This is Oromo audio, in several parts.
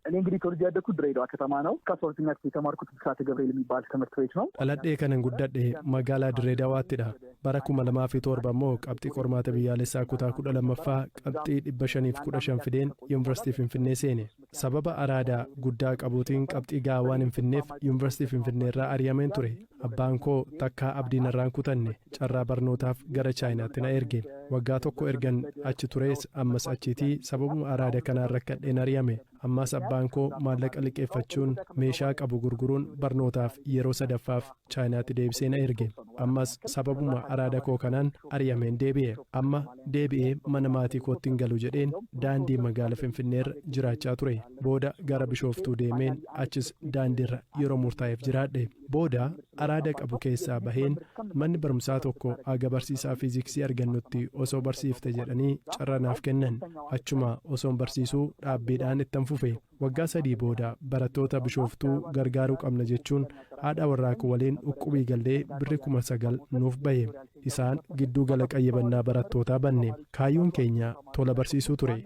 እኔ እንግዲህ ተወልጄ ያደግኩት ድሬዳዋ ከተማ ነው። ከ12ኛ ክፍል የተማርኩት ብስራተ ገብርኤል የሚባል ትምህርት ቤት ነው። Dhaladhee kanan guddadhe magaalaa Direedaawaatidha. Bara 2007 immoo qabxii qormaata biyyaalessaa kutaa 12ffaa qabxii 515 fideen Yuunivarsiitii Finfinnee seene. Sababa araadaa guddaa qabuutiin qabxii gahaa waan hin finneef Yuunivarsiitii Finfinnee irraa ari'ameen ture. Abbaan koo takkaa abdiin irraan kutanne carraa barnootaaf gara Chaayinaatti na erge. Waggaa tokko ergan achi turees ammas achiitii sababuma araada kanaan rakkadheen ari'ame. Ammas abbaan koo maallaqa liqeeffachuun meeshaa qabu gurguruun barnootaaf yeroo sadaffaaf Chaayinaatti deebisee na erge. Ammas sababuma araada koo kanaan ari'ameen deebi'e. Amma deebi'ee mana maatii kootti hin galu jedheen daandii magaala Finfinneerra jiraachaa ture. Booda gara Bishooftuu deemeen achis daandiirra yeroo murtaa'eef jiraadhe. Booda araada qabu keessaa baheen manni barumsaa tokko aga barsiisaa fiiziksii argannutti osoo barsiifte jedhanii carraa naaf kennan. Achuma osoon barsiisuu dhaabbiidhaan ittan fufe. Waggaa 3 booda barattoota Bishooftuu gargaaruu qabna jechuun haadha warraa koo waliin uqubii gallee birri 9,000 nuuf bahe. Isaan gidduu gala qayyabannaa barattootaa banne. Kaayyoon keenya tola barsiisuu ture.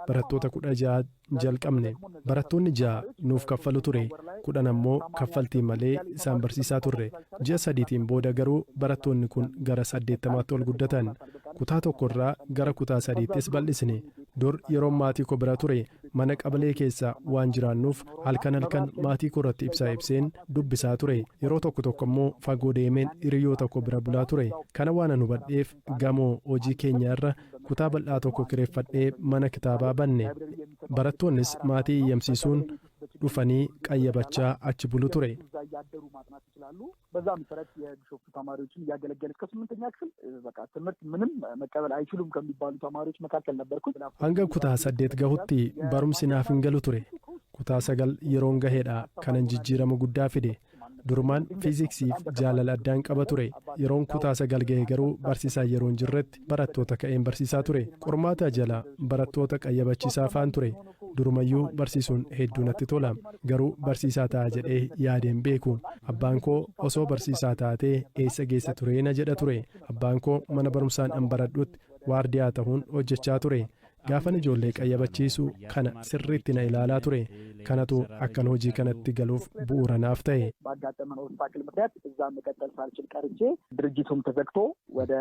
Barattoota 16 jalqabne. Barattoonni 6 nuuf kaffalu ture. 10 ammoo kaffaltii malee isaan barsiisaa turre. Ji'a 3tiin booda garuu barattoonni kun gara 80tti ol guddatan. Kutaa tokkorraa gara kutaa 3ttis bal'isne. Dur yeroo maatii koo bira ture mana qabalee keessa waan jiraannuuf halkan maatii koo irratti ibsaa ibseen dubbisaa ture. Yeroo tokko immoo fagoo deemeen hiriyoota koo bira bulaa ture. Kana waan hubadheef gamoo hojii keenya irra kutaa bal'aa tokko kireeffadhee mana kitaabaa banne. Barattoonnis maatii iyyamsiisuun dhufanii qayyabachaa achi bulu ture. በዛ መሰረት የቢሾፍቱ ተማሪዎችን እያገለገለ እስከ 8ኛ ክፍል በቃ ትምህርት ምንም መቀበል አይችሉም ከሚባሉ ተማሪዎች መካከል ነበርኩ። hanga kutaa 8 gahutti barumsi naaf hin galu ture. kutaa 9 yeroon gaheedha kanan jijjiirama guddaa fide. Durumaan fiiziksiif jaalala addaan qaba ture. Yeroon kutaa 9 gahe garuu barsiisaa yeroon jirretti barattoota ka'een barsiisaa ture. Qormaata jala barattoota qayyabachiisaa faan ture. Durumayyuu barsiisuun hedduu natti tola. Garuu barsiisaa ta'a jedhee yaadeen beeku. Abbaan koo osoo barsiisaa taatee eessa geessa turee na jedha ture. Abbaan koo mana barumsaan an baradhutti waardiyaa ta'uun hojjechaa ture. Gaafan ijoollee qayyabachiisu kana sirriitti na ilaalaa ture. Kanatu akkan hojii kanatti galuuf bu'uura naaf ta'e. ባጋጠመን ኦብስታክል ምክንያት እዛ መቀጠል ሳልችል ቀርቼ ድርጅቱም ተዘግቶ ወደ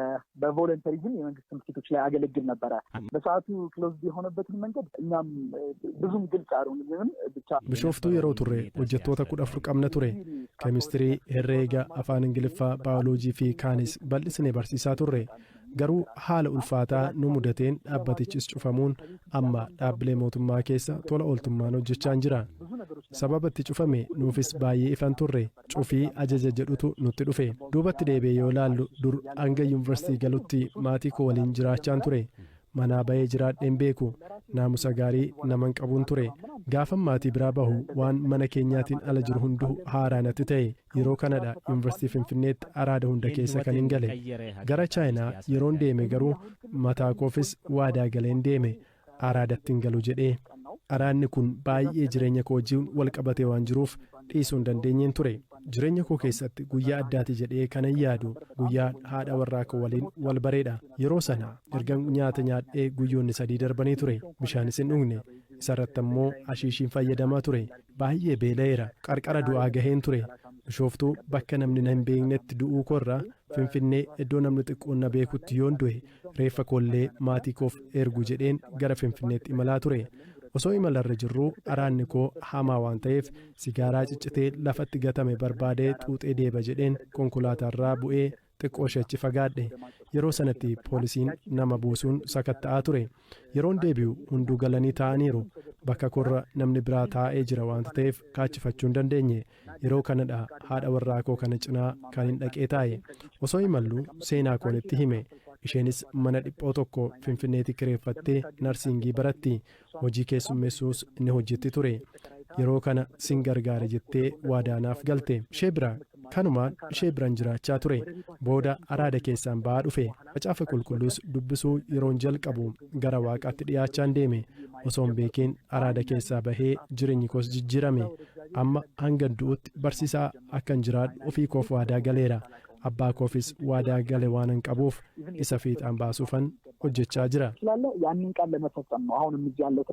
በቮለንተሪዝም የመንግስት ትምህርት ቤቶች ላይ አገለግል ነበረ። በሰዓቱ ክሎዝድ የሆነበትን መንገድ እኛም ብዙም ግልጽ አልሆነልንም። ብቻ Bishooftuu yeroo turre hojjettoota 14 qabna ture. Keemistirii, herreega, afaan Ingiliffaa, baayoloojii fi kaanis bal'isnee barsiisaa turre. Garuu haala ulfaataa nu mudateen dhaabbatichis cufamuun amma dhaabbilee mootummaa keessa tola ooltummaan hojjechaa jira. Sababa itti cufame nuufis baay'ee ifan turre. Cufii ajaja jedhutu nutti dhufe. Duubatti deebi'ee yoo ilaallu dur hanga yuunivarsiitii galutti maatii koo waliin jiraachaan ture. Manaa bahee jiraadheen beeku. Naamusa gaarii naman qabuun ture. Gaafan maatii biraa bahu waan mana keenyaatiin ala jiru hunduu haaraa natti ta'e. Yeroo kanadha yuunivarsiitii Finfinneetti araada hunda keessa kan hin gale. Gara Chaayinaa yeroon deeme garuu mataa koofis waadaa galeen deeme. Araadatti hin galu jedhee. Araadni kun baay'ee jireenya koo wajjin wal qabatee waan jiruuf dhiisuu hin dandeenyeen ture. Jireenya koo keessatti guyyaa addaati jedhee kanan yaadu guyyaa haadha warraa koo waliin wal bareedha. Yeroo sana erga nyaata nyaadhee guyyoonni 3 darbanii ture. Bishaanis hin dhugne. Isarratti ammoo ashiishiin fayyadamaa ture. Baay'ee beela'eera. Qarqara du'aa gaheen ture. Bishooftuu bakka namni na hin beeknetti du'uu koorraa Finfinnee iddoo namni xiqqoon na beekutti yoon du'e reeffa koollee maatii koof ergu jedheen gara Finfinneetti imalaa ture. Osoo imalarra jirruu araadni koo hamaa waan ta'eef sigaaraa ciccitee lafatti gatame barbaadee xuuxee deeba jedheen konkolaataarraa bu'ee xiqqoo achi fagaadhe. Yeroo sanatti poolisiin nama buusuun sakatta'aa ture. Yeroon deebi'u hunduu galanii taa'aniiru. Bakka korra namni biraa taa'ee jira waan ta'eef kaachifachuu hin dandeenye. Yeroo kanadha haadha warraa koo kana cinaa kan hin dhaqee taa'e. Osoo imallu seenaa koon itti hime. Isheenis mana dhiphoo tokko Finfinneetti kireeffattee narsiingii baratti. Hojii keessummeessuus ni hojjetti ture. Yeroo kana sin gargaara jettee waadaanaaf galte. Ishee bira kanumaan ishee biraan jiraachaa ture. Booda araada keessaan ba'aa dhufe. Macaafa qulqulluus dubbisuu yeroon jalqabu gara waaqaatti dhiyaachaan deeme. Osoon beekeen araada keessaa bahee jireenyi koos jijjiirame. Amma hanga du'utti barsiisaa akkan jiraadhu ofii koof waadaa galeera. Abbaa koofis waadaa gale waan hin qabuuf isa fiixaan baasuufan hojjechaa jira. ያንን ቃል ለመፈጸም ነው አሁን እዚህ ያለው